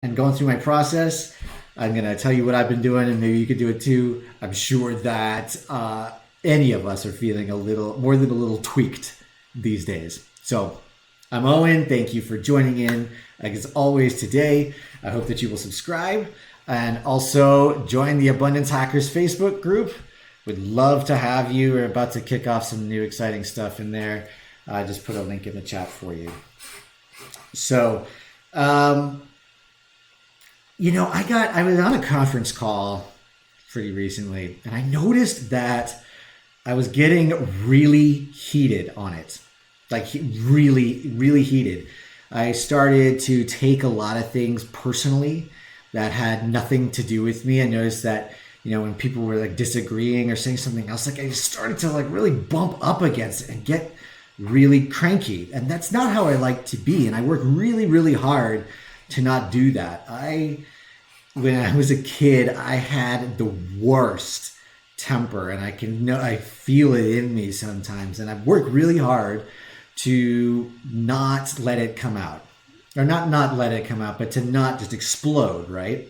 and going through my process. I'm going to tell you what I've been doing, and maybe you could do it too. I'm sure that any of us are feeling a little more than a little tweaked these days. So I'm Owen. Thank you for joining in. Like as always today, I hope that you will subscribe and also join the Abundance Hackers Facebook group. Would love to have you. We're about to kick off some new exciting stuff in there. I just put a link in the chat for you. So, I was on a conference call pretty recently, and I noticed that I was getting really heated on it. Like really, really heated. I started to take a lot of things personally that had nothing to do with me. I noticed that, when people were like disagreeing or saying something else, like I started to like really bump up against it and get really cranky. And that's not how I like to be. And I work really, really hard to not do that. When I was a kid, I had the worst temper, and I feel it in me sometimes. And I've worked really hard to not let it come out, or not let it come out, but to not just explode, right?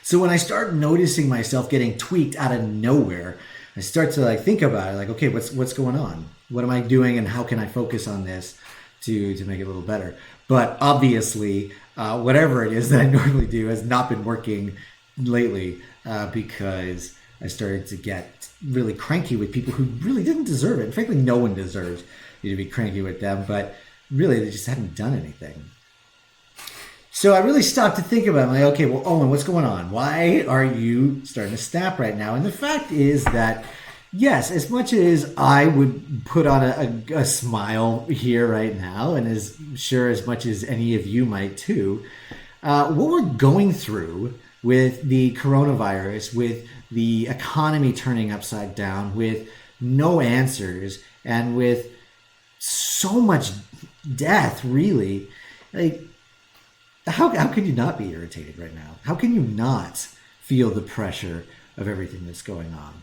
So when I start noticing myself getting tweaked out of nowhere, I start to like think about it, like, okay, what's going on? What am I doing, and how can I focus on this to make it a little better? But obviously, whatever it is that I normally do has not been working lately because I started to get really cranky with people who really didn't deserve it. And frankly, no one deserves you to be cranky with them, but really they just hadn't done anything. So I really stopped to think about it. I'm like, okay, well, Owen, what's going on? Why are you starting to snap right now? And the fact is that, yes, as much as I would put on a smile here right now, and as sure as much as any of you might too, what we're going through with the coronavirus, with the economy turning upside down, with no answers, and with so much death, really, like, how can you not be irritated right now? How can you not feel the pressure of everything that's going on?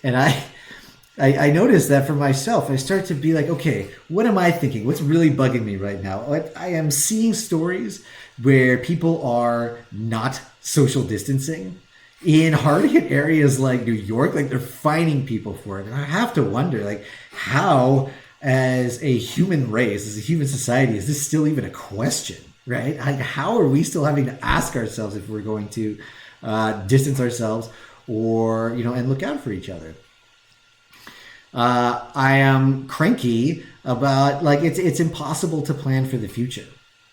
And I noticed that for myself. I start to be like, okay, what am I thinking? What's really bugging me right now? I am seeing stories where people are not social distancing in hard hit areas like New York. Like they're fining people for it. And I have to wonder, like, how, as a human race, as a human society, is this still even a question, right? Like, how are we still having to ask ourselves if we're going to distance ourselves or, and look out for each other? I am cranky about, like, it's impossible to plan for the future,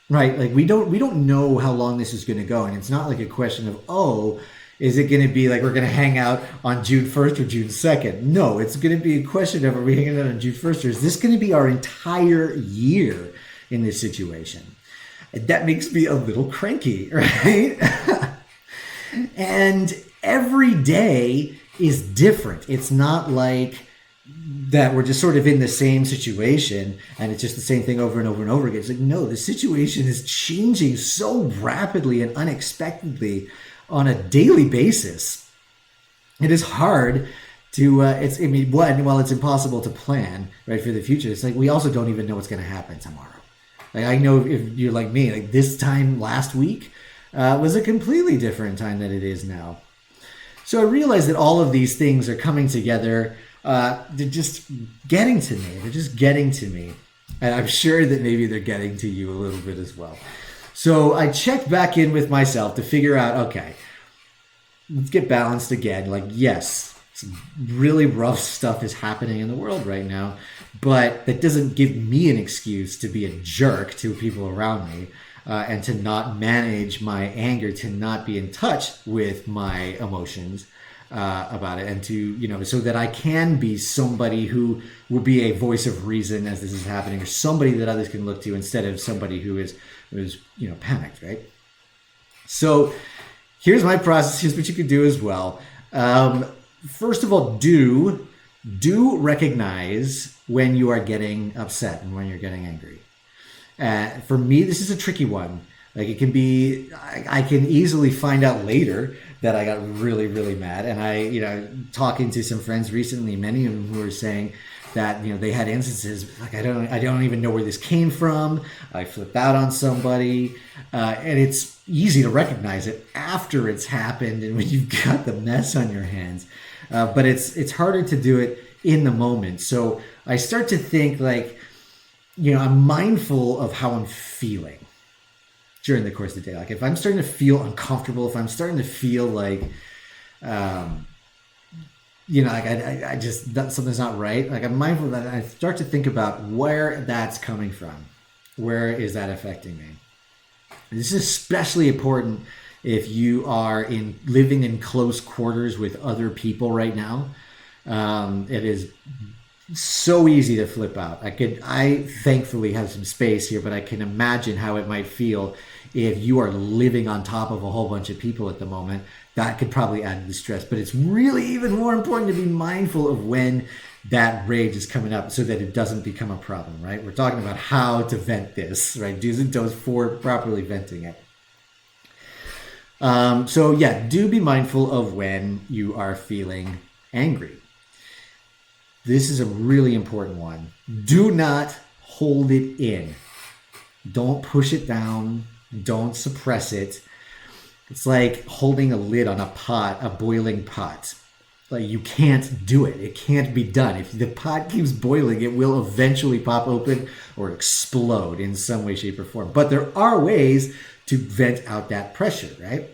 right? Like we don't know how long this is going to go, and it's not like a question of, oh, is it going to be like we're going to hang out on June 1st or June 2nd? No, it's going to be a question of, are we hanging out on June 1st, or is this going to be our entire year in this situation? And that makes me a little cranky, right? And every day is different. It's not like that we're just sort of in the same situation and it's just the same thing over and over and over again. It's like, no, the situation is changing so rapidly and unexpectedly on a daily basis. It is hard to, while it's impossible to plan, right, for the future, it's like we also don't even know what's going to happen tomorrow. Like, I know if you're like me, like this time last week was a completely different time than it is now. So I realized that all of these things are coming together. They're just getting to me. They're just getting to me. And I'm sure that maybe they're getting to you a little bit as well. So I checked back in with myself to figure out, okay, let's get balanced again. Like, yes, some really rough stuff is happening in the world right now, but that doesn't give me an excuse to be a jerk to people around me and to not manage my anger, to not be in touch with my emotions about it, and to, so that I can be somebody who will be a voice of reason as this is happening, or somebody that others can look to instead of somebody who is panicked, right? So here's my process. Here's what you can do as well. First of all, do recognize when you are getting upset and when you're getting angry. For me, this is a tricky one. Like, it can be, I can easily find out later that I got really, really mad. And talking to some friends recently, many of them who were saying that, they had instances like, I don't even know where this came from. I flipped out on somebody, and it's easy to recognize it after it's happened and when you've got the mess on your hands. But it's harder to do it in the moment. So I start to think like, I'm mindful of how I'm feeling during the course of the day. Like if I'm starting to feel uncomfortable, if I'm starting to feel like, like I just, something's not right. Like I'm mindful of that. And I start to think about where that's coming from. Where is that affecting me? This is especially important if you are living in close quarters with other people right now. It is so easy to flip out. I thankfully have some space here, but I can imagine how it might feel if you are living on top of a whole bunch of people at the moment. That could probably add to the stress, but it's really even more important to be mindful of when that rage is coming up so that it doesn't become a problem, right? We're talking about how to vent this, right? Do's and don'ts for properly venting it. So yeah, do be mindful of when you are feeling angry. This is a really important one. Do not hold it in. Don't push it down. Don't suppress it. It's like holding a lid on a boiling pot. Like you can't do it. It can't be done. If the pot keeps boiling, it will eventually pop open or explode in some way, shape, or form. But there are ways to vent out that pressure, right?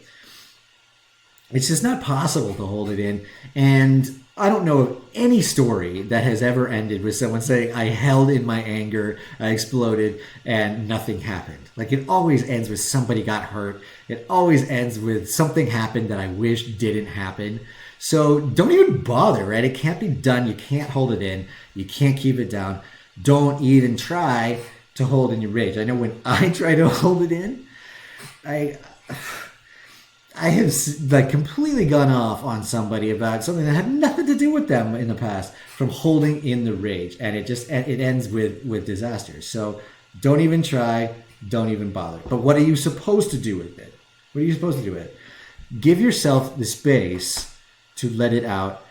It's just not possible to hold it in. And I don't know of any story that has ever ended with someone saying, I held in my anger, I exploded, and nothing happened. Like it always ends with somebody got hurt. It always ends with something happened that I wish didn't happen. So don't even bother, right? It can't be done. You can't hold it in. You can't keep it down. Don't even try to hold in your rage. I know when I try to hold it in, I have like completely gone off on somebody about something that had nothing to do with them in the past from holding in the rage, and it ends with disaster. So don't even try, don't even bother. But what are you supposed to do with it? What are you supposed to do with it? Give yourself the space to let it out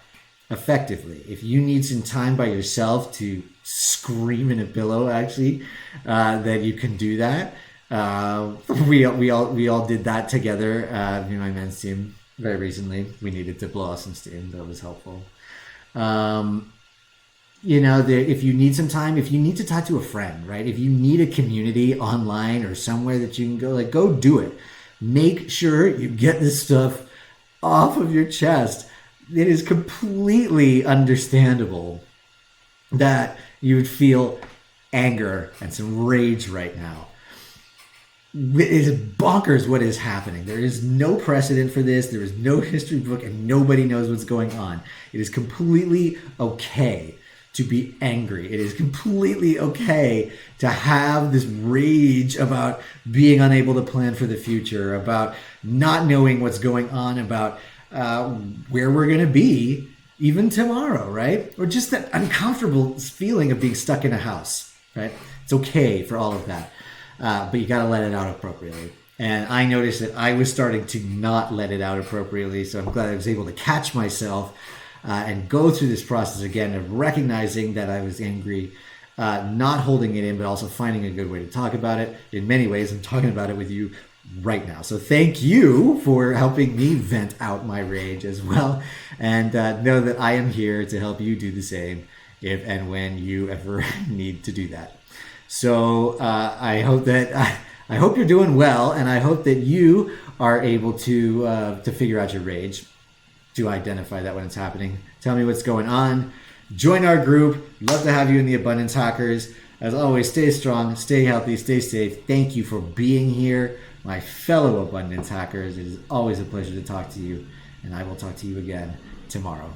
effectively. If you need some time by yourself to scream in a pillow, actually, then you can do that. We all did that together. Me and my men's team very recently. We needed to blow off some steam. That was helpful. If you need some time, if you need to talk to a friend, right? If you need a community online or somewhere that you can go, like go do it. Make sure you get this stuff off of your chest. It is completely understandable that you would feel anger and some rage right now. It is bonkers what is happening. There is no precedent for this. There is no history book and nobody knows what's going on. It is completely okay to be angry. It is completely okay to have this rage about being unable to plan for the future, about not knowing what's going on, about where we're going to be even tomorrow, right? Or just that uncomfortable feeling of being stuck in a house, right? It's okay for all of that. But you got to let it out appropriately. And I noticed that I was starting to not let it out appropriately. So I'm glad I was able to catch myself and go through this process again of recognizing that I was angry, not holding it in, but also finding a good way to talk about it. In many ways, I'm talking about it with you right now. So thank you for helping me vent out my rage as well. And know that I am here to help you do the same if and when you ever need to do that. So I hope you're doing well, and I hope that you are able to figure out your rage, to identify that when it's happening. Tell me what's going on. Join our group. Love to have you in the Abundance Hackers. As always, stay strong, stay healthy, stay safe. Thank you for being here, my fellow Abundance Hackers. It is always a pleasure to talk to you, and I will talk to you again tomorrow.